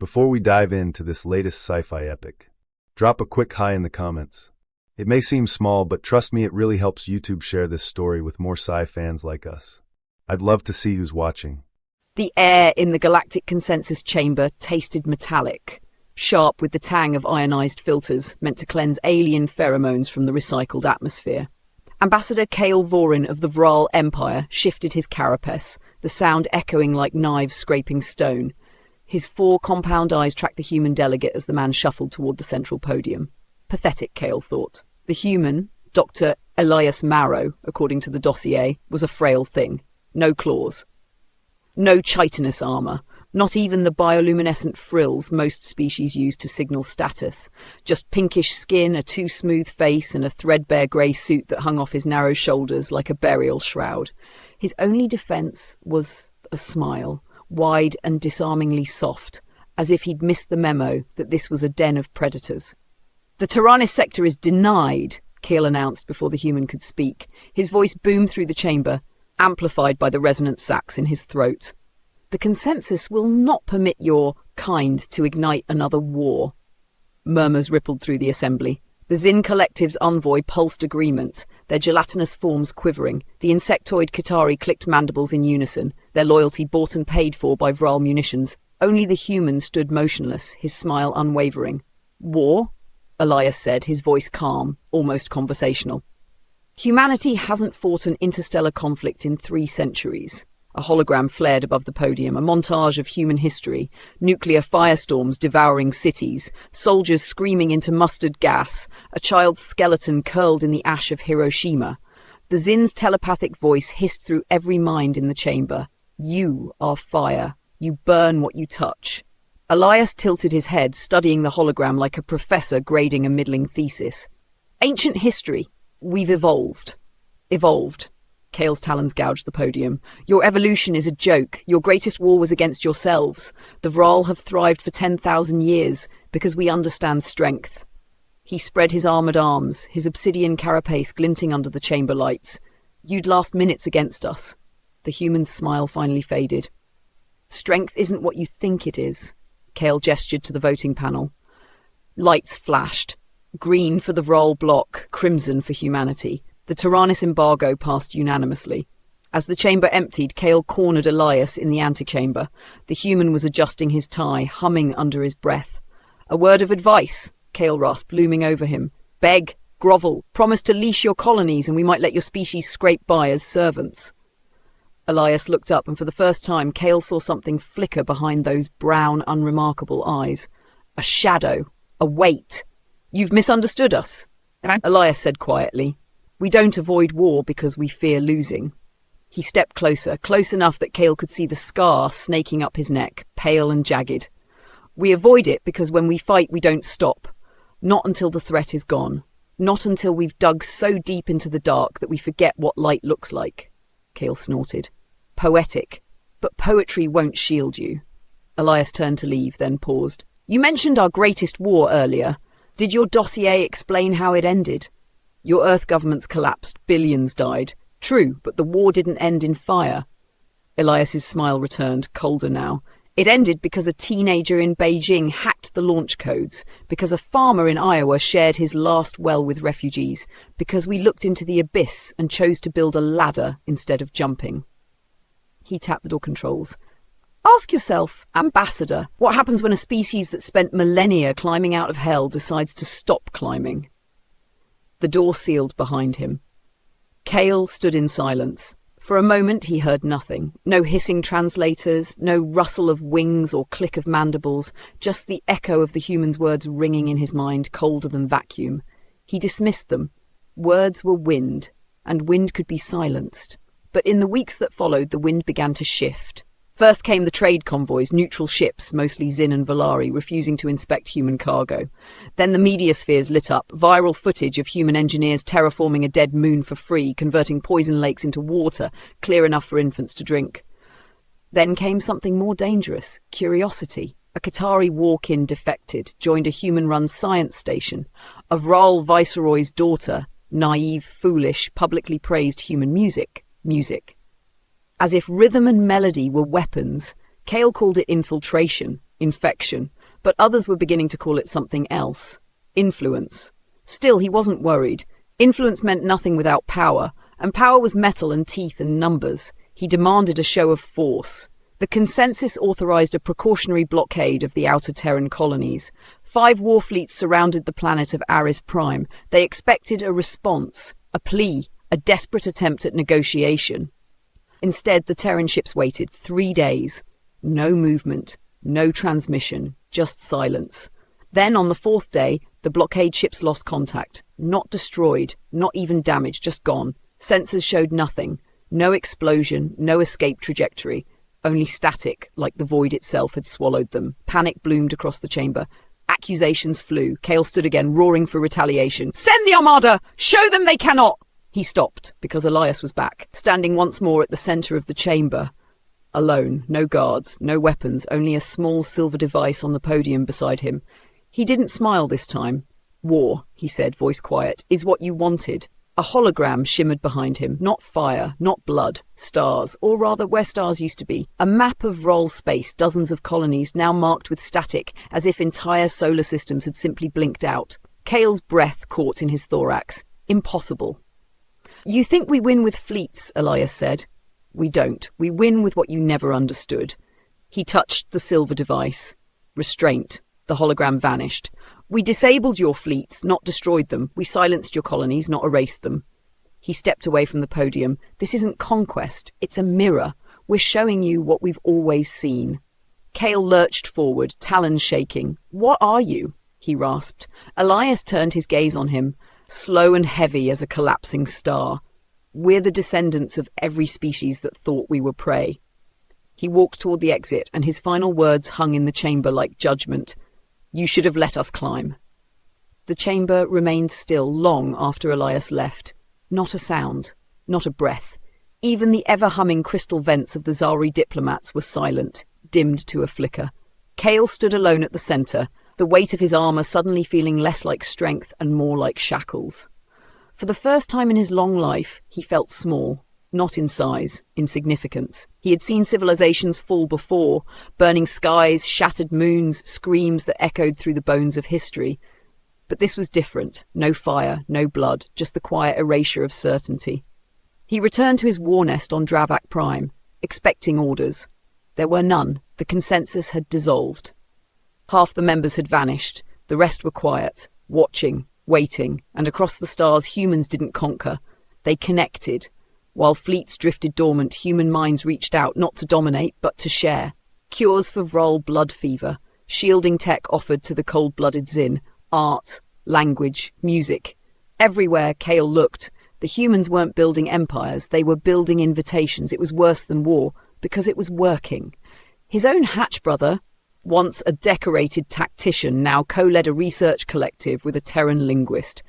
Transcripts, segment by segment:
Before we dive into this latest sci-fi epic, drop a quick hi in the comments. It may seem small, but trust me, it really helps YouTube share this story with more sci fans like us. I'd love to see who's watching. The air in the Galactic Consensus chamber tasted metallic, sharp with the tang of ionized filters meant to cleanse alien pheromones from the recycled atmosphere. Ambassador Kale Vorin of the Vral Empire shifted his carapace, the sound echoing like knives scraping stone. His 4 compound eyes tracked the human delegate as the man shuffled toward the central podium. Pathetic, Kale thought. The human, Dr. Elias Maro, according to the dossier, was a frail thing. No claws. No chitinous armor. Not even the bioluminescent frills most species use to signal status. Just pinkish skin, a too smooth face, and a threadbare grey suit that hung off his narrow shoulders like a burial shroud. His only defence was a smile, wide and disarmingly soft, as if he'd missed the memo that this was a den of predators. "The Tyrannus sector is denied," Keel announced before the human could speak. His voice boomed through the chamber, amplified by the resonant sacs in his throat. "The consensus will not permit your kind to ignite another war." Murmurs rippled through the assembly. The Zin Collective's envoy pulsed agreement, their gelatinous forms quivering. The insectoid Qatari clicked mandibles in unison, their loyalty bought and paid for by Vral munitions. Only the human stood motionless, his smile unwavering. "War?" Elias said, his voice calm, almost conversational. "Humanity hasn't fought an interstellar conflict in 3 centuries. A hologram flared above the podium, a montage of human history, nuclear firestorms devouring cities, soldiers screaming into mustard gas, a child's skeleton curled in the ash of Hiroshima. The Zin's telepathic voice hissed through every mind in the chamber. "You are fire. You burn what you touch." Elias tilted his head, studying the hologram like a professor grading a middling thesis. "Ancient history. We've evolved." "Evolved." Kale's talons gouged the podium. "Your evolution is a joke. Your greatest war was against yourselves. The Vral have thrived for 10,000 years because we understand strength." He spread his armoured arms, his obsidian carapace glinting under the chamber lights. "You'd last minutes against us." The human's smile finally faded. "Strength isn't what you think it is." Kale gestured to the voting panel. Lights flashed. Green for the Vral bloc, crimson for humanity. The Tyrannus embargo passed unanimously. As the chamber emptied, Kale cornered Elias in the antechamber. The human was adjusting his tie, humming under his breath. "A word of advice," Kale rasped, looming over him. "Beg, grovel, promise to leash your colonies and we might let your species scrape by as servants." Elias looked up, and for the first time, Kale saw something flicker behind those brown, unremarkable eyes. A shadow. A weight. "You've misunderstood us," Elias said quietly. "We don't avoid war because we fear losing." He stepped closer, close enough that Kale could see the scar snaking up his neck, pale and jagged. "We avoid it because when we fight we don't stop. Not until the threat is gone. Not until we've dug so deep into the dark that we forget what light looks like." Kale snorted. "Poetic. But poetry won't shield you." Elias turned to leave, then paused. "You mentioned our greatest war earlier. Did your dossier explain how it ended? Your Earth governments collapsed, billions died. True, but the war didn't end in fire." Elias's smile returned, colder now. "It ended because a teenager in Beijing hacked the launch codes, because a farmer in Iowa shared his last well with refugees, because we looked into the abyss and chose to build a ladder instead of jumping." He tapped the door controls. "Ask yourself, Ambassador, what happens when a species that spent millennia climbing out of hell decides to stop climbing?" The door sealed behind him. Kale stood in silence. For a moment he heard nothing. No hissing translators, no rustle of wings or click of mandibles, just the echo of the human's words ringing in his mind, colder than vacuum. He dismissed them. Words were wind, and wind could be silenced. But in the weeks that followed, the wind began to shift. First came the trade convoys, neutral ships, mostly Zin and Valari, refusing to inspect human cargo. Then the media spheres lit up, viral footage of human engineers terraforming a dead moon for free, converting poison lakes into water, clear enough for infants to drink. Then came something more dangerous, curiosity. A Qatari walk-in defected, joined a human-run science station. A Vral viceroy's daughter, naive, foolish, publicly praised human music. As if rhythm and melody were weapons, Kale called it infiltration. infection, but others were beginning to call it something else. Influence. Still, he wasn't worried. Influence meant nothing without power, and power was metal and teeth and numbers. He demanded a show of force. The consensus authorized a precautionary blockade of the outer Terran colonies. 5 war fleets surrounded the planet of Aris Prime. They expected a response, a plea, a desperate attempt at negotiation. Instead, the Terran ships waited 3 days. No movement, no transmission, just silence. Then, on the 4th day, the blockade ships lost contact. Not destroyed, not even damaged, just gone. Sensors showed nothing. No explosion, no escape trajectory. Only static, like the void itself had swallowed them. Panic bloomed across the chamber. Accusations flew. Kale stood again, roaring for retaliation. "Send the Armada! Show them they cannot!" He stopped, because Elias was back, standing once more at the center of the chamber. Alone, no guards, no weapons, only a small silver device on the podium beside him. He didn't smile this time. "War," he said, voice quiet, "is what you wanted." A hologram shimmered behind him. Not fire, not blood. Stars, or rather where stars used to be. A map of Roll space, dozens of colonies, now marked with static, as if entire solar systems had simply blinked out. Kale's breath caught in his thorax. Impossible. "You think we win with fleets," Elias said. "We don't. We win with what you never understood." He touched the silver device. Restraint. The hologram vanished. "We disabled your fleets, not destroyed them. We silenced your colonies, not erased them." He stepped away from the podium. "This isn't conquest. It's a mirror. We're showing you what we've always seen." Kale lurched forward, talons shaking. "What are you?" he rasped. Elias turned his gaze on him, slow and heavy as a collapsing star. "We're the descendants of every species that thought we were prey." He walked toward the exit, and his final words hung in the chamber like judgment. "You should have let us climb." The chamber remained still long after Elias left. Not a sound, not a breath. Even the ever-humming crystal vents of the Zari diplomats were silent, dimmed to a flicker. Kale stood alone at the center, the weight of his armor suddenly feeling less like strength and more like shackles. For the first time in his long life, he felt small. Not in size, in significance. He had seen civilizations fall before, burning skies, shattered moons, screams that echoed through the bones of history. But this was different. No fire, no blood, just the quiet erasure of certainty. He returned to his war nest on Dravak Prime, expecting orders. There were none. The consensus had dissolved. Half the members had vanished. The rest were quiet, watching, waiting, and across the stars humans didn't conquer. They connected. While fleets drifted dormant, human minds reached out not to dominate, but to share. Cures for Vrol blood fever, shielding tech offered to the cold-blooded Zin, art, language, music. Everywhere Kale looked, the humans weren't building empires, they were building invitations. It was worse than war, because it was working. His own Hatch brother, once a decorated tactician, now co-led a research collective with a Terran linguist.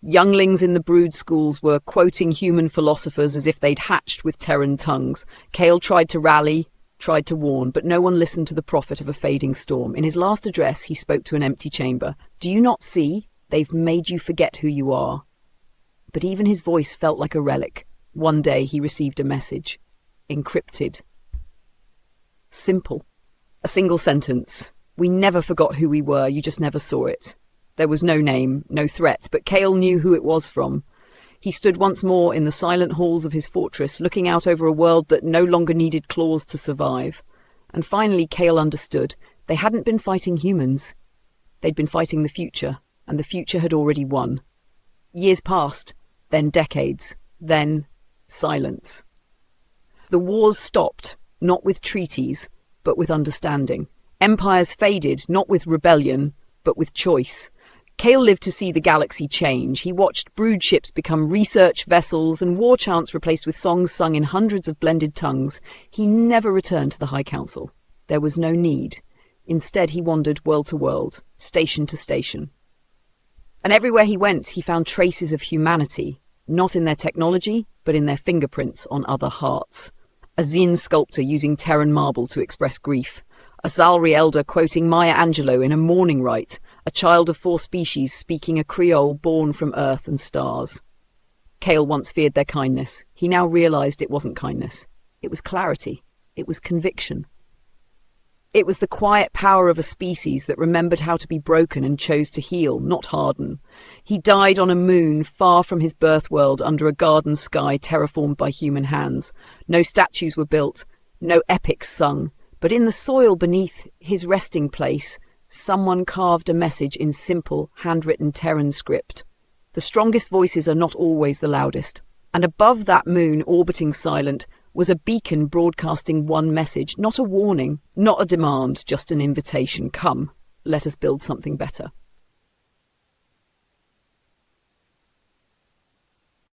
Younglings in the brood schools were quoting human philosophers as if they'd hatched with Terran tongues. Kale tried to rally, tried to warn, but no one listened to the prophet of a fading storm. In his last address, he spoke to an empty chamber. "Do you not see? They've made you forget who you are." But even his voice felt like a relic. One day he received a message. Encrypted. Simple. A single sentence. "We never forgot who we were, you just never saw it." There was no name, no threat, but Kale knew who it was from. He stood once more in the silent halls of his fortress, looking out over a world that no longer needed claws to survive. And finally Kale understood. They hadn't been fighting humans. They'd been fighting the future, and the future had already won. Years passed, then decades, then silence. The wars stopped, not with treaties, but with understanding. Empires faded, not with rebellion, but with choice. Kale lived to see the galaxy change. He watched brood ships become research vessels and war chants replaced with songs sung in hundreds of blended tongues. He never returned to the High Council. There was no need. Instead, he wandered world to world, station to station. And everywhere he went, he found traces of humanity, not in their technology, but in their fingerprints on other hearts. A Zin sculptor using Terran marble to express grief. A Zalri elder quoting Maya Angelou in a mourning rite, a child of 4 species speaking a Creole born from earth and stars. Kale once feared their kindness. He now realized it wasn't kindness. It was clarity. It was conviction. It was the quiet power of a species that remembered how to be broken and chose to heal, not harden. He died on a moon far from his birth world under a garden sky terraformed by human hands. No statues were built, no epics sung, but in the soil beneath his resting place, someone carved a message in simple, handwritten Terran script. The strongest voices are not always the loudest. And above that moon, orbiting silent, was a beacon broadcasting one message, not a warning, not a demand, just an invitation. Come, let us build something better.